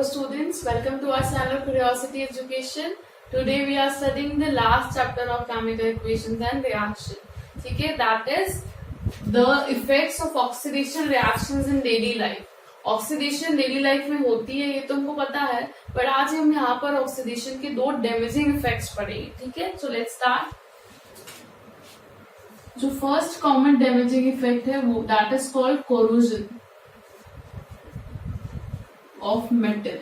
students, welcome to our channel Curiosity Education. Today we are studying the last chapter of chemical equations and reaction. ठीक है, that is the effects of oxidation reactions in daily life. Oxidation daily life में होती है, ये तुमको पता है, पर आज हम यहाँ पर ऑक्सीडेशन के दो डैमेजिंग इफेक्ट्स पढ़ेंगे. ठीक है, सो लेट्स स्टार्ट. जो फर्स्ट कॉमन डैमेजिंग इफेक्ट है वो that is called corrosion of metal.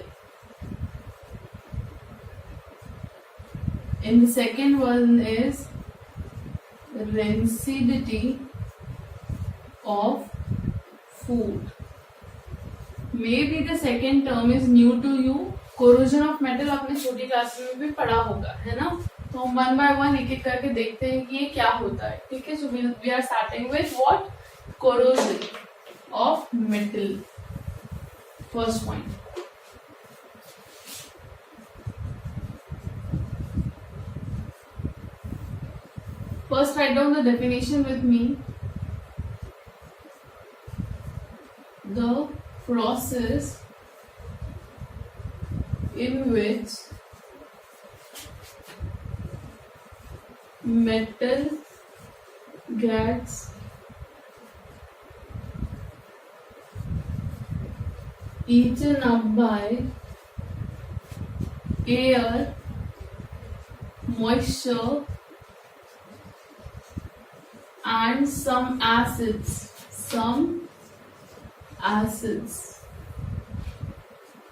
And the second one is rancidity of food. Maybe the second term is new to you. Corrosion of metal आपने छोटी class में भी पढ़ा होगा, है ना? तो हम वन बाय वन एक एक करके देखते हैं कि ये क्या होता है. ठीक है, so we are starting with what? Corrosion of metal. First point. First, write down the definition with me. The process in which metal gets eaten up by air, moisture, and some acids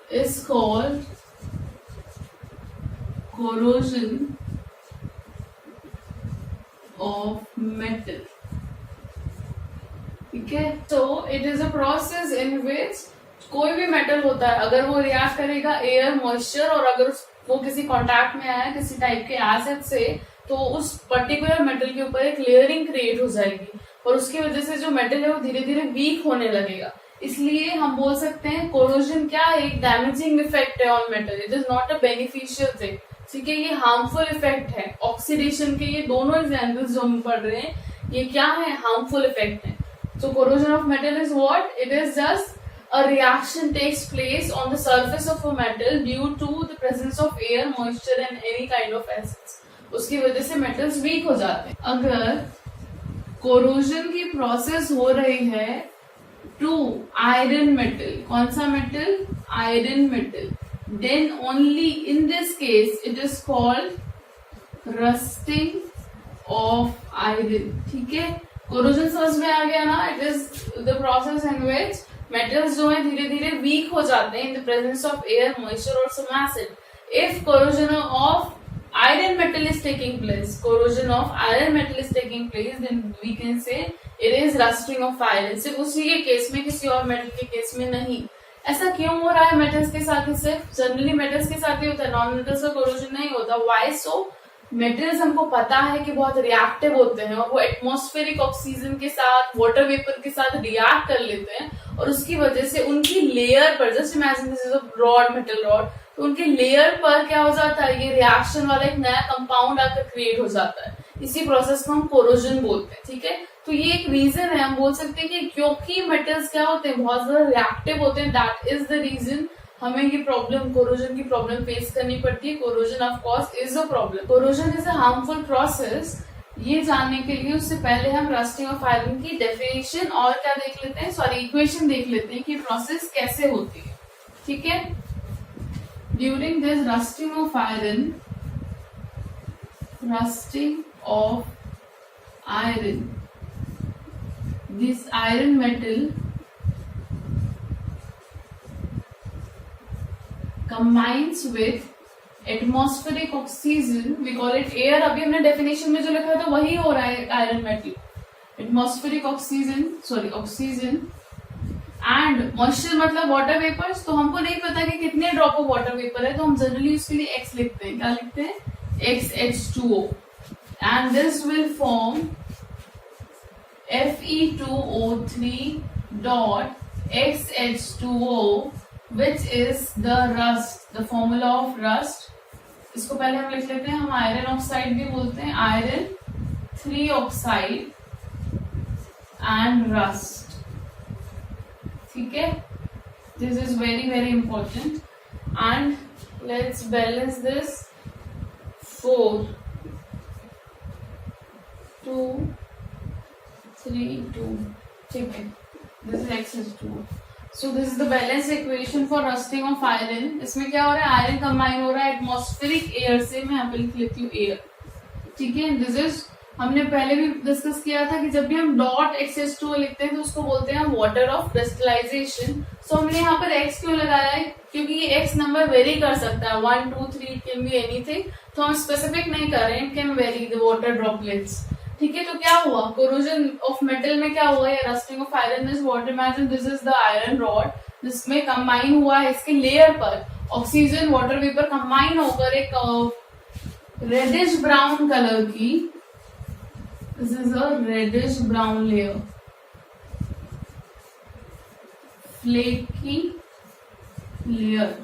is called corrosion of metal. ठीक है, so it is a process in which कोई भी metal होता है, अगर वो react करेगा air, moisture और अगर वो किसी कांटेक्ट में आया किसी टाइप के एसिड से, तो उस पर्टिकुलर मेटल के ऊपर एक लेयरिंग क्रिएट हो जाएगी और उसकी वजह से जो मेटल है वो धीरे धीरे वीक होने लगेगा. इसलिए हम बोल सकते हैं कोरोजन क्या है, एक डैमेजिंग इफेक्ट है on metal. It is not a beneficial thing. ठीक है, ये हार्मफुल इफेक्ट है. ऑक्सीडेशन के ये दोनों एग्जाम्पल्स जो हम पढ़ रहे हैं, ये क्या है, हार्मफुल इफेक्ट है. So corrosion of metal is what? It is just a reaction takes place on the surface of a metal due to the presence of air, moisture and any kind of acids. उसकी वजह से metals week हो जाते हैं. अगर corrosion की process हो रही है टू आयरन मेटल, कौन सा metal? Iron metal. Then only in this case it is called rusting of iron. ठीक है, कोरोजन समझ में आ गया ना? It is the process in which metals जो है धीरे धीरे वीक हो जाते हैं in the presence of air, moisture और some acid. If corrosion of iron metal is taking place, corrosion of iron metal is taking place, then we can say it is rusting of iron. सिर्फ उसी के case में, किसी और metal के case में नहीं. ऐसा क्यों हो रहा है मेटल्स के साथ ही? सिर्फ जनरली मेटल्स के साथ ही होता है, नॉन मेटल्स का कोरोजन नहीं होता. Why so? मेटल्स हमको पता है कि बहुत रिएक्टिव होते हैं और वो एटमॉस्फेरिक ऑक्सीजन के साथ, वाटर वेपर के साथ रिएक्ट कर लेते हैं और उसकी वजह से उनकी लेयर पर, just imagine this is a rod, metal rod, तो उनके लेयर पर क्या हो जाता है, ये रिएक्शन वाला एक नया कंपाउंड आकर क्रिएट हो जाता है. इसी प्रोसेस को हम कोरोजन बोलते हैं. ठीक है, तो ये एक रीजन है. हम बोल सकते हैं कि क्योंकि मेटल्स क्या होते हैं, बहुत ज्यादा रिएक्टिव होते हैं, दैट इज द रीजन हमें ये प्रॉब्लम, कोरोजन की प्रॉब्लम फेस करनी पड़ती है. Corrosion of course is a problem. Corrosion is a harmful process. ये जानने के लिए उससे पहले हम रस्टिंग ऑफ आयरन की डेफिनेशन और क्या देख लेते हैं, सॉरी इक्वेशन देख लेते हैं कि प्रोसेस कैसे होती है. ठीक है, during this rusting of iron, this iron metal combines with atmospheric oxygen, we call it air. अभी हमने डेफिनेशन में जो लिखा था वही हो रहा है iron metal. Atmospheric oxygen and moisture मतलब वाटर वेपर्स. तो हमको नहीं पता कि कितने ड्रॉप ऑफ वाटर वेपर है, तो हम जनरली उसके लिए एक्स लिखते हैं. क्या लिखते हैं? XH2O. And this will form Fe2O3 dot XH2O, which is the rust, the formula of rust. इसको पहले हम लिख लेते हैं, हम आयरन ऑक्साइड भी बोलते हैं, आयरन 3 ऑक्साइड एंड रस्ट. ठीक है, this is very very important. and let's balance this. 4 2 3 2, ठीक है, this is x is 2. So this is the balanced equation for rusting of iron. इसमें क्या हो रहा है, आयरन कंबाइन हो रहा है एटमॉस्फेरिक एयर से, मैं यहाँ पे लिख लेती हूँ एयर, ठीक है. दिस इज, हमने पहले भी डिस्कस किया था कि जब भी हम डॉट X2 लिखते हैं तो उसको बोलते हैं वाटर ऑफ क्रिस्टलाइजेशन. सो हमने यहाँ पर x क्यों लगाया है, क्योंकि ये x नंबर वेरी कर सकता है, 1 2 3 इट कैन बी एनीथिंग, तो हम स्पेसिफिक नहीं कर रहे हैं, it can very the water droplets, ठीक है. तो क्या हुआ, कोरोजन ऑफ मेटल में क्या हुआ, या rusting of iron is what, imagine this is the iron rod, जिसमें कंबाइन हुआ है इसके लेयर पर ऑक्सीजन वाटर वेपर कंबाइन होकर एक रेडिश ब्राउन कलर की, this is a reddish brown layer, flaky layer,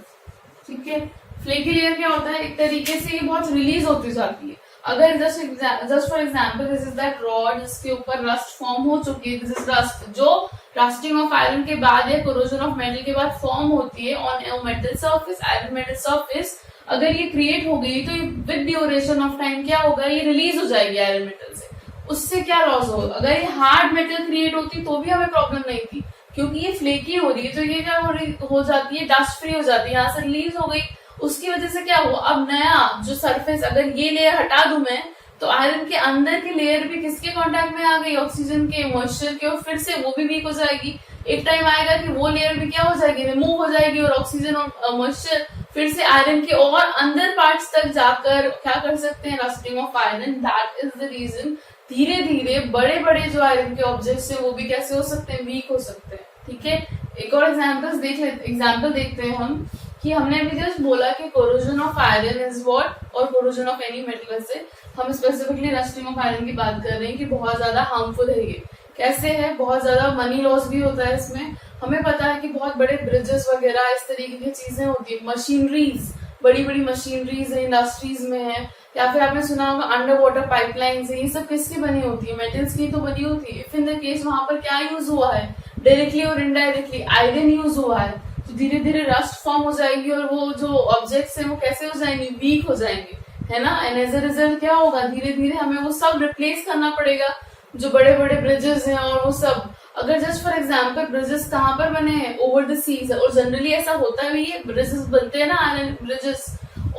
ठीक है. फ्लेकी लेयर क्या होता है, एक तरीके से ये बहुत रिलीज होती जाती है. अगर just for example this is that rod जिसके ऊपर रस्ट फॉर्म हो चुकी है, दिस इज रस्ट जो रस्टिंग ऑफ आयरन के बाद या कोरोजन ऑफ मेटल के बाद फॉर्म होती है on a metal surface, iron metal surface. अगर ये क्रिएट हो गई तो विद ड्यूरेशन ऑफ टाइम क्या होगा, ये रिलीज हो जाएगी आयरन मेटल से. उससे क्या लॉस होगा, अगर ये हार्ड मेटल क्रिएट होती तो भी हमें प्रॉब्लम नहीं थी, क्योंकि ये फ्लेकी हो रही है तो ये क्या हो जाती है, डस्ट फ्री हो जाती है, यहाँ से रिलीज हो गई. उसकी वजह से क्या हुआ, अब नया जो सरफेस, अगर ये लेयर हटा दूं मैं, तो आयरन के अंदर की लेयर भी किसके कांटेक्ट में आ गई, ऑक्सीजन के, मॉइस्चर के, और फिर से वो भी वीक हो जाएगी. एक टाइम आएगा कि वो लेयर भी क्या हो जाएगी, रिमूव हो जाएगी, और ऑक्सीजन और मॉइस्चर फिर से आयरन के और अंदर पार्ट्स तक जाकर क्या कर सकते हैं, rusting of iron. That is the reason धीरे धीरे बड़े बड़े जो आयरन के ऑब्जेक्ट्स है वो भी कैसे हो सकते हैं, वीक हो सकते हैं, ठीक है. एक और एग्जाम्पल देखते हैं हम, कि हमने अभी जस्ट बोला कि corrosion of iron is what, और कोरोजन ऑफ एनी मेटल से हम स्पेसिफिकली रस्टिंग ऑफ आयरन की बात कर रहे हैं कि बहुत ज्यादा हार्मफुल है. ये कैसे है, बहुत ज्यादा मनी लॉस भी होता है इसमें. हमें पता है कि बहुत बड़े ब्रिजेस वगैरह इस तरीके की चीजें होती है, मशीनरीज, बड़ी बड़ी मशीनरीज है, इंडस्ट्रीज में है, या फिर आपने सुना होगा अंडर वाटर पाइपलाइंस है, ये सब किसकी बनी होती है, मेटल्स की तो बनी होती है. इफ इन द केस वहां पर क्या यूज हुआ है, डायरेक्टली और इनडायरेक्टली आयरन यूज हुआ है, तो धीरे धीरे रस्ट फॉर्म हो जाएगी, और वो जो ऑब्जेक्ट्स हैं वो कैसे हो जाएंगे, वीक हो जाएंगे, है ना. एंड एज अ रिजल्ट क्या होगा, धीरे धीरे हमें वो सब रिप्लेस करना पड़ेगा, जो बड़े बड़े ब्रिजेस हैं और वो सब. अगर जस्ट फॉर एग्जाम्पल ब्रिजेस कहाँ पर बने हैं, ओवर द सीज, और जनरली ऐसा होता भी है, ब्रिजेस बनते हैं ना iron bridges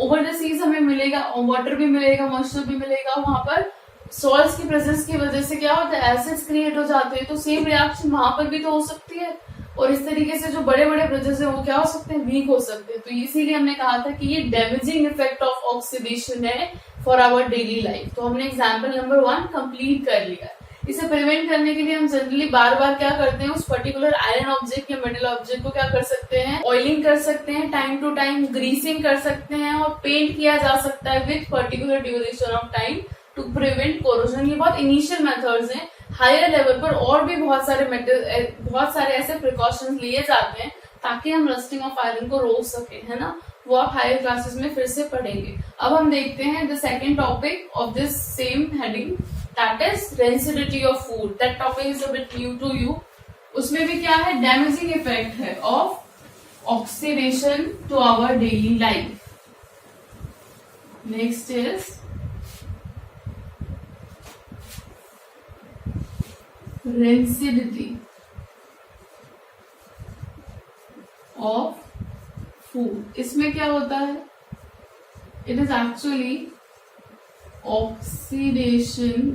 over the seas, हमें मिलेगा वाटर भी मिलेगा, मॉइस्चर भी मिलेगा. वहां पर सॉल्ट्स की प्रेजेंस की वजह से क्या होता है, एसिड्स क्रिएट हो जाते हैं, तो सेम रिएक्शन वहां पर भी तो हो सकती है. और इस तरीके से जो बड़े बड़े ब्रिजेस है वो क्या हो सकते हैं, वीक हो सकते हैं. तो इसीलिए हमने कहा था कि ये डैमेजिंग इफेक्ट ऑफ ऑक्सीडेशन है फॉर आवर डेली लाइफ. तो हमने एग्जाम्पल नंबर 1 कंप्लीट कर लिया. इसे प्रिवेंट करने के लिए हम जनरली बार बार क्या करते हैं, उस पर्टिकुलर आयरन ऑब्जेक्ट या मेटल ऑब्जेक्ट को क्या कर सकते हैं, ऑयलिंग कर सकते हैं, टाइम टू टाइम ग्रीसिंग कर सकते हैं, और पेंट किया जा सकता है with particular duration of time to prevent corrosion. ये बहुत इनिशियल मेथड्स हैं. हायर लेवल पर और भी बहुत सारे ऐसे प्रिकॉशंस लिए जाते हैं ताकि हम रस्टिंग ऑफ आयरन को रोक सके, है ना. वो आप हायर क्लासेस में फिर से पढ़ेंगे. अब हम देखते हैं the second topic of this same heading, that is rancidity of food. That topic is a bit new to you. उसमें भी क्या है, डैमेजिंग इफेक्ट है of oxidation to our daily life. Next is rancidity of food. इसमें क्या होता है, it is actually oxidation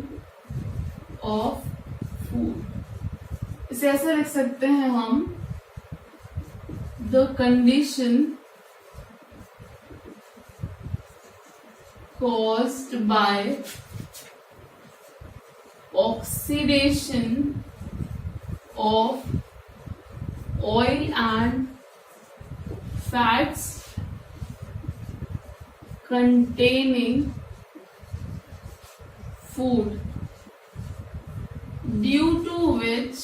of food. इसे ऐसे लिख सकते हैं हम, the condition caused by oxidation of oil and fats containing food, due to which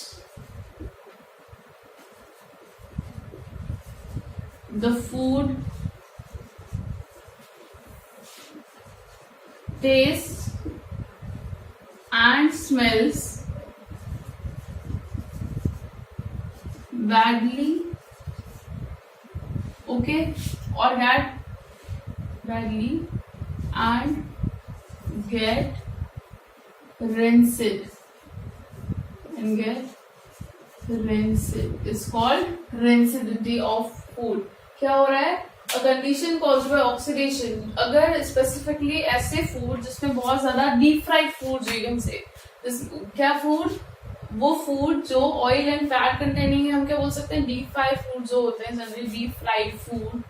the food tastes and smells badly okay, or get badly and get rancid is called rancidity of food. क्या हो रहा है? A condition caused by oxidation. अगर specifically ऐसे food जिसमें बहुत ज्यादा deep fried food से क्या फूड, वो फूड जो ऑयल एंड फैट कंटेनिंग है, हम क्या बोल सकते हैं, डीप फ्राइड फूड जो होते हैं जनरली, डीप फ्राइड फूड,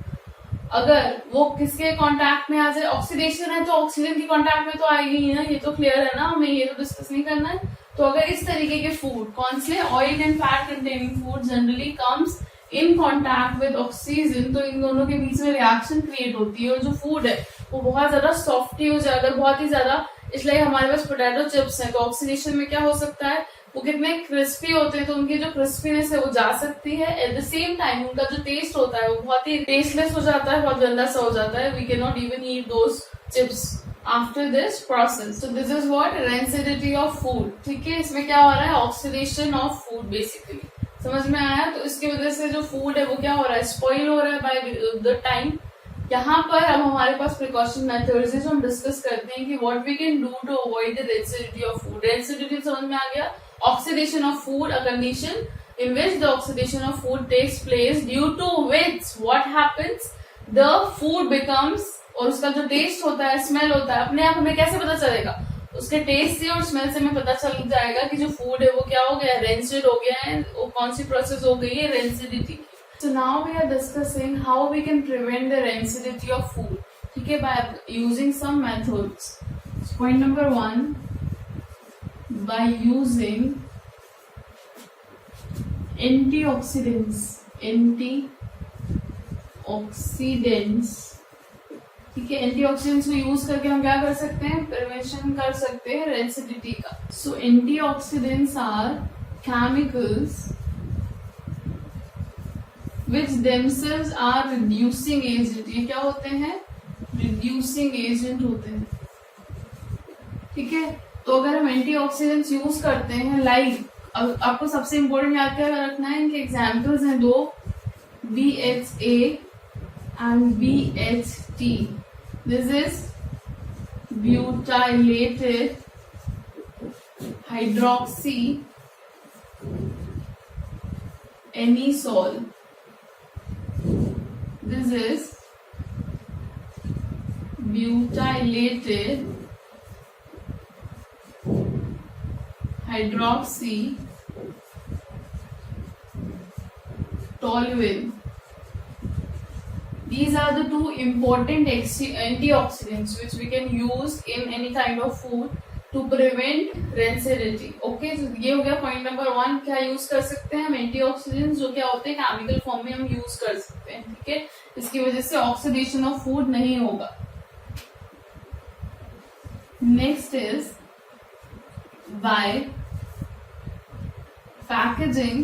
अगर वो किसके कांटेक्ट में आ जाए, ऑक्सीडेशन है तो ऑक्सीजन की कांटेक्ट में तो आएगी ही ना, ये तो क्लियर है ना, हमें ये तो डिस्कस नहीं करना है। तो अगर इस तरीके के फूड, कौन से, oil and fat containing food generally comes in contact with oxygen, तो इन दोनों के बीच में रिएक्शन क्रिएट होती है और जो फूड है वो बहुत ज्यादा सॉफ्टी हो जाए, अगर बहुत ही ज्यादा, इसलिए हमारे पास पोटैटो चिप्स हैं तो ऑक्सीडेशन में क्या हो सकता है, वो कितने क्रिस्पी होते हैं तो उनकी जो क्रिस्पीनेस है वो जा सकती है, एट द सेम टाइम उनका जो टेस्ट होता है वो बहुत ही टेस्टलेस हो जाता है, बहुत गंदा सा हो जाता है, we can not even eat those chips after this process. So this is what rancidity of food. ठीक है, इसमें क्या हो रहा है, ऑक्सीडेशन ऑफ फूड बेसिकली, समझ में आया? तो इसकी वजह से जो फूड है वो क्या हो रहा है, स्पॉइल हो रहा है बाय द टाइम। यहाँ पर अब हमारे पास प्रिकॉशन मेथड्स है जो हम डिस्कस करते हैं कि what we can do to avoid the rancidity of food. Rancidity समझ में आ गया, oxidation of food, a condition in which the oxidation of food takes place, due to which what happens, the food becomes, और उसका जो test होता है, smell होता है, अपने आप हमें कैसे पता चलेगा, उसके टेस्ट से और स्मेल से हमें पता चल जाएगा कि जो फूड है वो क्या हो गया, रेंसिड हो गया है, वो कौन सी प्रोसेस हो गई है, rancidity. So now we are discussing how we can prevent the rancidity of food. ठीक है, by using some methods. Point number 1, by using antioxidants, ठीक है, एंटीऑक्सीडेंट्स को यूज करके हम क्या कर सकते हैं, प्रिवेंशन कर सकते हैं रेंसिडिटी का। So antioxidants are chemicals which themselves are reducing agent। ये क्या होते हैं, रिड्यूसिंग एजेंट होते हैं। ठीक है, तो अगर हम एंटीऑक्सीडेंट्स यूज करते हैं, लाइक आपको सबसे इंपॉर्टेंट याद क्या रखना है, इनके एग्जाम्पल्स हैं दो, BHA and BHT। This is butylated hydroxy anisole. This is butylated hydroxy toluene. These are the two important antioxidants which we can use in any kind of food to prevent rancidity. Okay, so ये हो गया point number 1, क्या use कर सकते हैं हम, antioxidants जो क्या होते हैं केमिकल फॉर्म में हम यूज कर सकते हैं। ठीक है, इसकी वजह से ऑक्सीडेशन ऑफ फूड नहीं होगा। Next is by packaging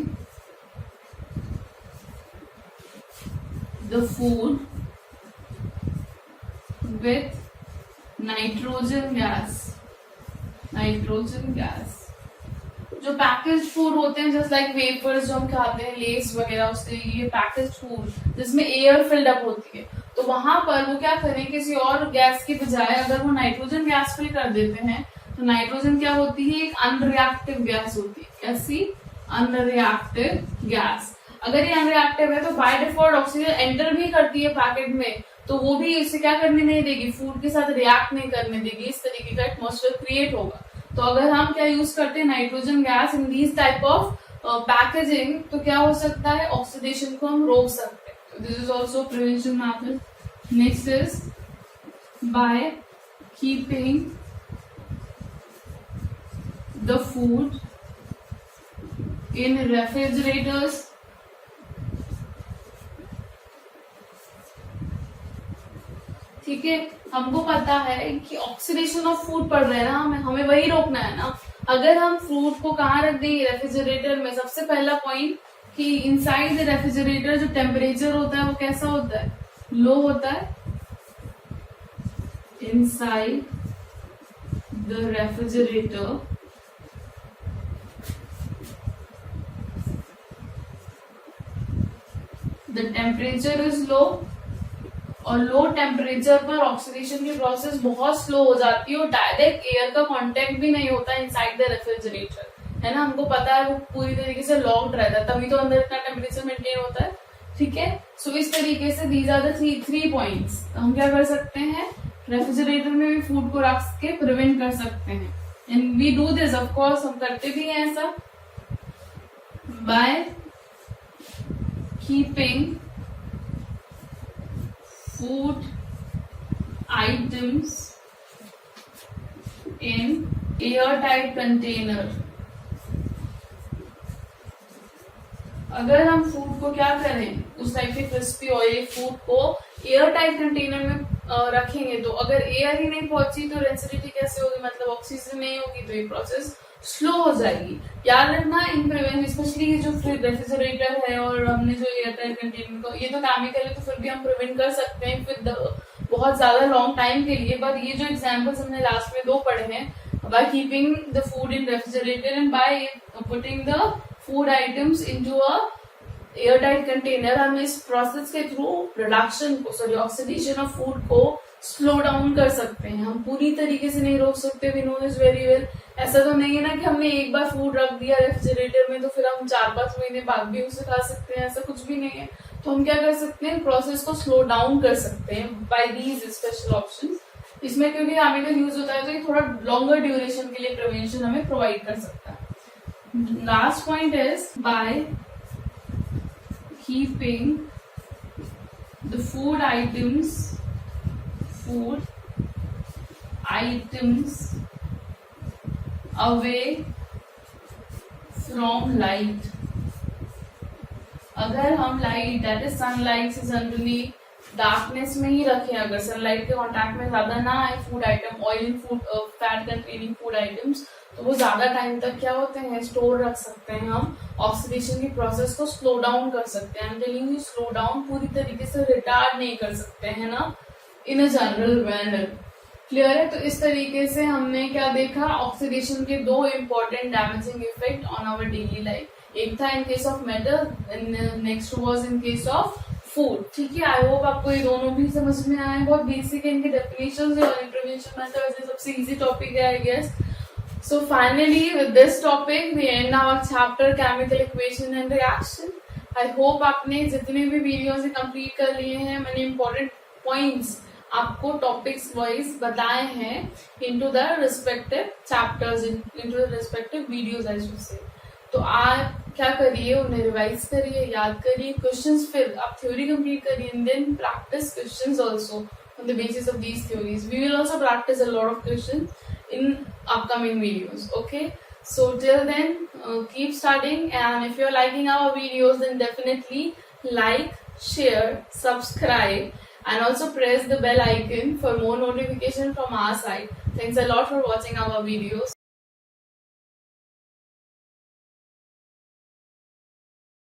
the food with nitrogen gas. जो पैकेज फूड होते हैं, जस्ट लाइक वेफर्स जो हम खाते हैं, लेस वगैरह, उसके ये पैकेज फूड जिसमें एयर फिल्ड अप होती है, तो वहां पर वो क्या करें, किसी और गैस की बजाय अगर वो नाइट्रोजन गैस फिल कर देते हैं, तो नाइट्रोजन क्या होती है, एक अनरिएक्टिव गैस होती है। कैसी? Unreactive gas. अगर ये अनरिएक्टिव है तो बाय डिफॉल्ट ऑक्सीजन एंटर भी करती है पैकेट में, तो वो भी इसे क्या करने नहीं देगी, फूड के साथ रिएक्ट नहीं करने देगी, इस तरीके का एटमॉस्फेयर क्रिएट होगा। तो अगर हम क्या यूज करते हैं, nitrogen gas in these type of packaging, तो क्या हो सकता है, ऑक्सीडेशन को हम रोक सकते हैं। This is also prevention method. Next is by keeping the food in refrigerators. ठीक है, हमको पता है कि ऑक्सीडेशन ऑफ फूड पड़ रहा है ना, हमें वही रोकना है ना। अगर हम फ्रूट को कहाँ रख देंगे, रेफ्रिजरेटर में, सबसे पहला पॉइंट कि इनसाइड द रेफ्रिजरेटर जो टेम्परेचर होता है वो कैसा होता है, लो होता है। Inside the refrigerator the temperature is low, और लो टेम्परेचर पर ऑक्सीडेशन की प्रोसेस बहुत स्लो हो जाती है और डायरेक्ट एयर का कांटेक्ट भी नहीं होता इनसाइड द रेफ्रिजरेटर, है ना। हमको पता है वो पूरी तरीके से लॉक्ड रहता है, तभी तो अंदर इतना टेम्परेचर मेंटेन होता है, ठीक है। सो इस तरीके से these are the three points. हम क्या कर सकते हैं, रेफ्रिजरेटर में भी फूड को रख के प्रिवेंट कर सकते हैं, and we do this of course, हम करते भी हैं ऐसा, by keeping food items in airtight container। अगर हम फूड को क्या करें, उस टाइप के क्रिस्पी ऑयली फूड को एयरटाइट कंटेनर में रखेंगे, तो अगर एयर ही नहीं पहुंची तो डेंसिटी कैसे होगी, मतलब ऑक्सीजन नहीं होगी, तो ये प्रोसेस स्लो हो जाएगी। याद रखना इन प्रिवेंट, स्पेशली जो रेफ्रिजरेटर है और हमने जो एयरटाइट कंटेनर को, ये तो केमिकल है तो फिर भी हम प्रिवेंट कर सकते हैं फिर बहुत ज्यादा लॉन्ग टाइम के लिए, बट ये जो एग्जांपल्स हमने लास्ट में 2 पढ़े हैं, by keeping the food in refrigerator and by putting the food items into a airtight container, हम इस प्रोसेस के थ्रू प्रोडक्शन को, सॉरी ऑक्सीडेशन ऑफ फूड को स्लो डाउन कर सकते हैं। हम पूरी तरीके से नहीं रोक सकते, we know this very well. ऐसा तो नहीं है ना कि हमने एक बार फूड रख दिया रेफ्रिजरेटर में तो फिर हम 4-5 महीने बाद भी उसे खा सकते हैं, ऐसा कुछ भी नहीं है। तो हम क्या कर सकते हैं, प्रोसेस को स्लो डाउन कर सकते हैं बाय दीज स्पेशल ऑप्शंस। इसमें क्योंकि केमिकल यूज होता है तो ये थोड़ा लॉन्गर ड्यूरेशन के लिए प्रिवेंशन हमें प्रोवाइड कर सकता है। Last point is by keeping the food items away from light। अगर हम लाइट, दैट इज सनलाइट से जनरली डार्कनेस में ही रखें, अगर सनलाइट के कांटेक्ट में ज्यादा ना आए food item, oil food, fat containing food items, तो वो ज्यादा टाइम तक क्या होते हैं, स्टोर रख सकते हैं। हम ऑक्सीडेशन की प्रोसेस को स्लो डाउन कर सकते हैं। टेलिंग स्लो डाउन, पूरी तरीके से रिटार्ड नहीं कर सकते हैं ना, इन अ जनरल मैनर। क्लियर है। तो इस तरीके से हमने क्या देखा, ऑक्सीडेशन के 2 important damaging effect on our daily life. एक था in case of metal, next was in case of food. ठीक है, आई होप आपको ये दोनों भी समझ में आए। बहुत बेसिक है, इनके डेफिनेशंस और इंटरवेंशन मेथड्स, सबसे इजी टॉपिक है I guess. So finally with this topic we end our chapter chemical equation and reaction। I hope आपने जितने भी वीडियोस कंप्लीट कर लिए हैं, मैंने इम्पोर्टेंट पॉइंट्स आपको टॉपिक्स वाइज बताए हैं into the respective chapters, into the respective videos I should say. तो आप क्या करिए, उन्हें रिवाइज करिए, याद करिए क्वेश्चंस, फिर आप थ्योरी कंप्लीट करिए and then practice questions also on the basis of these theories। We will also practice a lot of questions in upcoming videos, okay? So till then keep studying, and if you're liking our videos then definitely like, share, subscribe, and also press the bell icon for more notification from our side। Thanks a lot for watching our videos।